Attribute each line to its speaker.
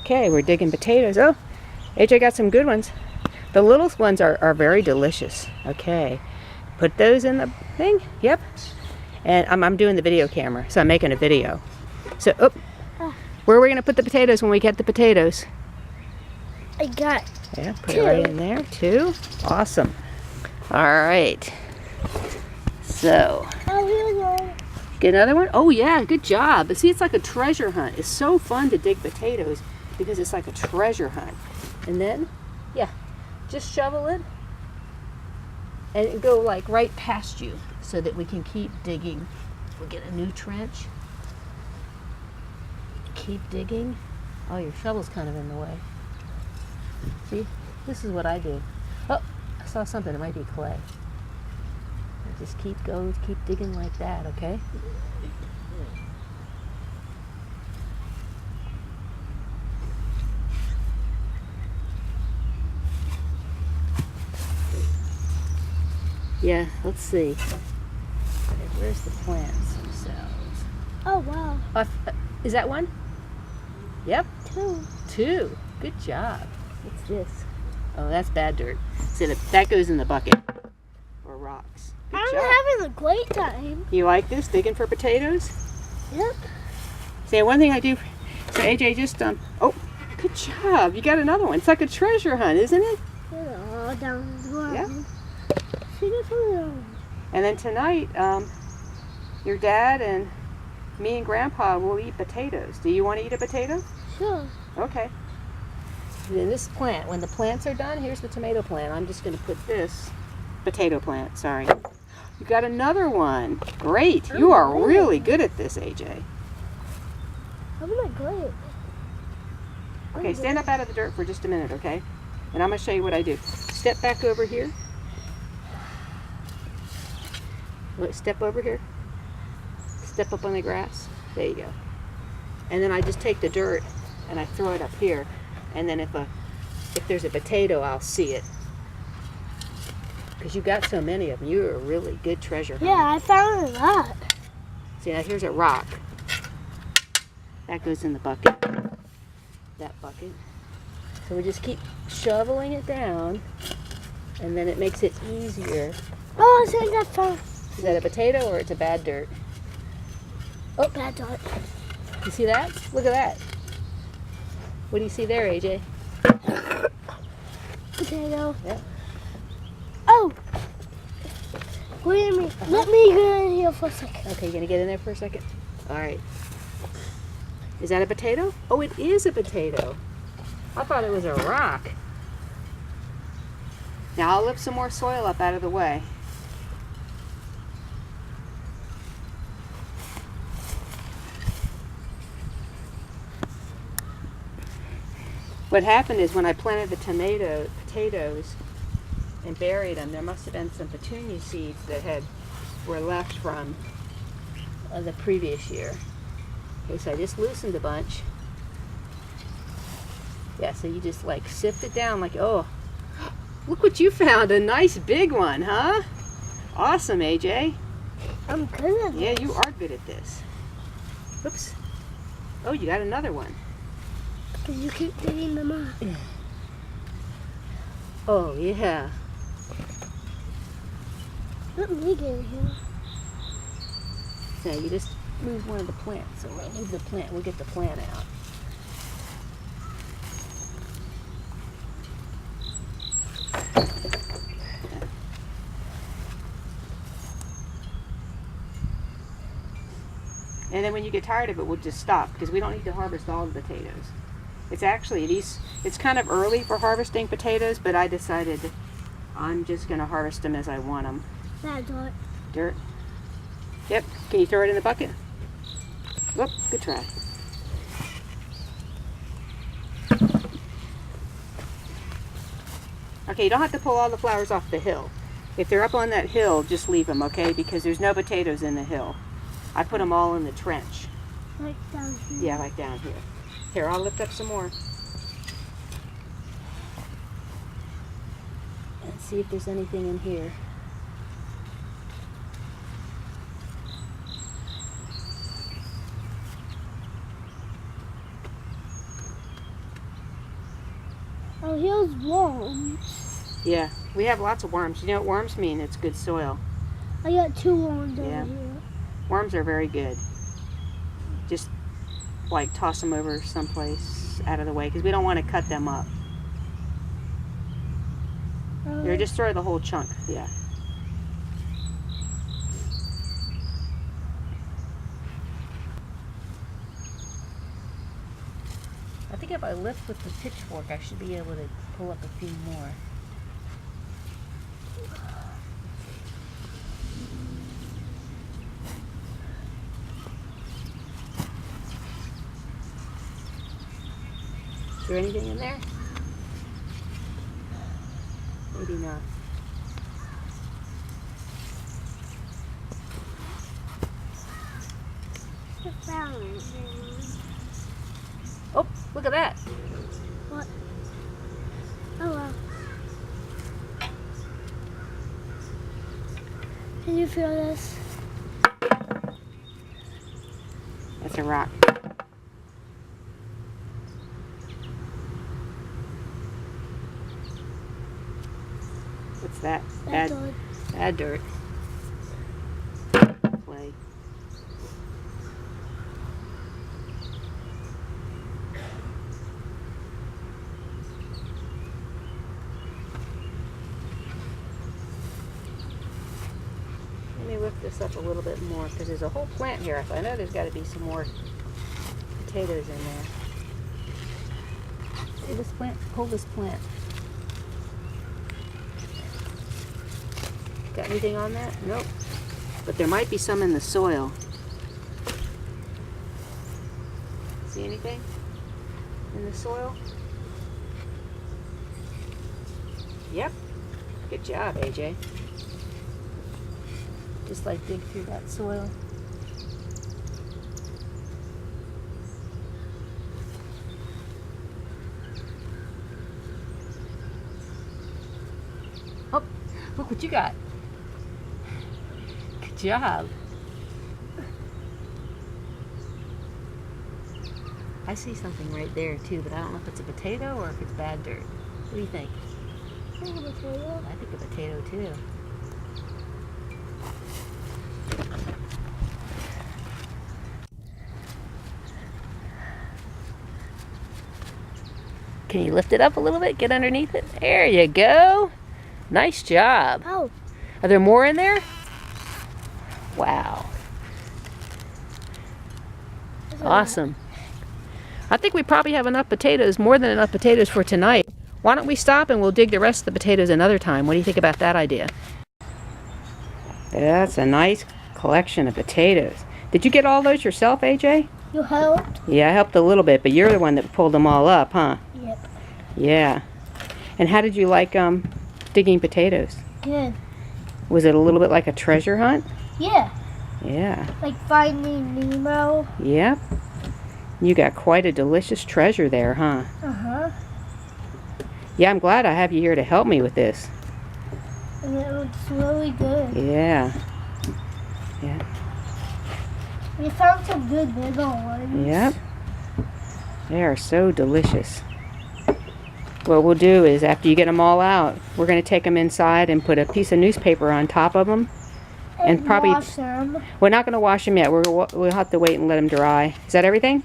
Speaker 1: Okay, we're digging potatoes. Oh, AJ got some good ones. The little ones are very delicious. Okay, put those in the thing. Yep. And I'm doing the video camera, so I'm making a video. So, where are we going to put the potatoes when we get the potatoes?
Speaker 2: I got
Speaker 1: Yeah, put
Speaker 2: two.
Speaker 1: it right in there. 2. Awesome. All right. So,
Speaker 2: Oh, here we go.
Speaker 1: get another one? Oh, yeah, good job. But see, it's like a treasure hunt. It's so fun to dig potatoes because it's like a treasure hunt. And then, yeah, just shovel it and go like right past you so that we can keep digging. We'll get a new trench. Keep digging. Oh, your shovel's kind of in the way. See, this is what I do. Oh, I saw something. It might be clay. Just keep going, keep digging like that, okay? Yeah, let's see. Where's the plants themselves?
Speaker 2: Oh, wow.
Speaker 1: Is that one? Yep.
Speaker 2: 2.
Speaker 1: Good job. What's this? Oh, that's bad dirt. So that goes in the bucket. Or rocks. Good
Speaker 2: I'm
Speaker 1: job.
Speaker 2: having a great time.
Speaker 1: You like this, digging for potatoes?
Speaker 2: Yep.
Speaker 1: See, one thing I do, so AJ just, oh, good job. You got another one. It's like a treasure hunt, isn't it?
Speaker 2: They're all down the ground.
Speaker 1: Yeah.
Speaker 2: See this one?
Speaker 1: And then tonight, your dad and me and Grandpa will eat potatoes. Do you want to eat a potato?
Speaker 2: Sure.
Speaker 1: Okay. Then this plant, when the plants are done, here's the tomato plant. I'm just going to put this potato plant, sorry. You got another one. Great. You are really good at this, AJ.
Speaker 2: I'm not great.
Speaker 1: Okay, stand up out of the dirt for just a minute, okay? And I'm going to show you what I do. Step back over here. Look, step over here. Step up on the grass. There you go. And then I just take the dirt and I throw it up here. And then if there's a potato, I'll see it. Because you got so many of them. You're a really good treasure hunter.
Speaker 2: Yeah, I found a lot.
Speaker 1: See, now here's a rock. That goes in the bucket. That bucket. So we just keep shoveling it down, and then it makes it easier.
Speaker 2: Oh, I think I found.
Speaker 1: Is that a potato or it's a bad dirt?
Speaker 2: Oh, bad dot.
Speaker 1: You see that? Look at that. What do you see there, AJ?
Speaker 2: Potato.
Speaker 1: Yep.
Speaker 2: Oh! Wait a minute. Let me get in here for a second.
Speaker 1: Okay, you gonna get in there for a second? All right. Is that a potato? Oh, it is a potato. I thought it was a rock. Now I'll lift some more soil up out of the way. What happened is when I planted the potatoes and buried them, there must have been some petunia seeds that were left from the previous year. Okay, so I just loosened a bunch. Yeah, so you just like sift it down like, oh, look what you found, a nice big one, huh? Awesome, AJ.
Speaker 2: I'm good at
Speaker 1: Yeah,
Speaker 2: this.
Speaker 1: you are good at this. Oops. Oh, you got another one.
Speaker 2: Because you keep digging them up.
Speaker 1: Oh, yeah.
Speaker 2: Let me get in here.
Speaker 1: So you just move one of the plants. So we'll move the plant. We'll get the plant out. And then when you get tired of it, we'll just stop because we don't need to harvest all the potatoes. It's actually, it's kind of early for harvesting potatoes, but I decided I'm just going to harvest them as I want them.
Speaker 2: Bad dot.
Speaker 1: Dirt. Yep. Can you throw it in the bucket? Whoop, good try. Okay, you don't have to pull all the flowers off the hill. If they're up on that hill, just leave them, okay? Because there's no potatoes in the hill. I put them all in the trench.
Speaker 2: Like down here.
Speaker 1: Yeah, like down here. Here, I'll lift up some more. And see if there's anything in here.
Speaker 2: Oh, here's worms.
Speaker 1: Yeah, we have lots of worms. You know what worms mean? It's good soil.
Speaker 2: I got 2 worms
Speaker 1: Yeah.
Speaker 2: over here.
Speaker 1: Worms are very good. Just like toss them over someplace out of the way because we don't want to cut them up. Or just throw the whole chunk. Yeah. I think if I lift with the pitchfork, I should be able to pull up a few more. Is there anything in there? Maybe not. Oh, look at that.
Speaker 2: What? Oh, wow. Can you feel this?
Speaker 1: That's a rock. What's that?
Speaker 2: That's all.
Speaker 1: Bad dirt. Clay. Let me lift this up a little bit more because there's a whole plant here. I know there's got to be some more potatoes in there. See this plant? Pull this plant. Got anything on that? Nope. But there might be some in the soil. See anything in the soil? Yep. Good job, AJ. Just like dig through that soil. Oh, look what you got. Good job. I see something right there too, but I don't know if it's a potato or if it's bad dirt. What do you think?
Speaker 2: I think a potato.
Speaker 1: I think a potato too. Can you lift it up a little bit? Get underneath it? There you go. Nice job.
Speaker 2: Oh,
Speaker 1: Are there more in there? Wow. Awesome. I think we probably have enough potatoes, more than enough potatoes for tonight. Why don't we stop and we'll dig the rest of the potatoes another time? What do you think about that idea? That's a nice collection of potatoes. Did you get all those yourself, AJ?
Speaker 2: you helped?
Speaker 1: Yeah, I helped a little bit, but you're the one that pulled them all up, huh?
Speaker 2: Yep.
Speaker 1: Yeah. And how did you like digging potatoes?
Speaker 2: Good.
Speaker 1: Was it a little bit like a treasure hunt?
Speaker 2: Yeah.
Speaker 1: Yeah.
Speaker 2: Like Finding Nemo.
Speaker 1: Yep. You got quite a delicious treasure there, huh?
Speaker 2: Uh-huh.
Speaker 1: Yeah, I'm glad I have you here to help me with this.
Speaker 2: And it looks really good.
Speaker 1: Yeah. Yeah.
Speaker 2: We found some good bigger ones.
Speaker 1: Yep. They are so delicious. What we'll do is after you get them all out, we're going to take them inside and put a piece of newspaper on top of them. And probably
Speaker 2: wash them.
Speaker 1: We're not going to wash them yet. We'll have to wait and let them dry. Is that everything?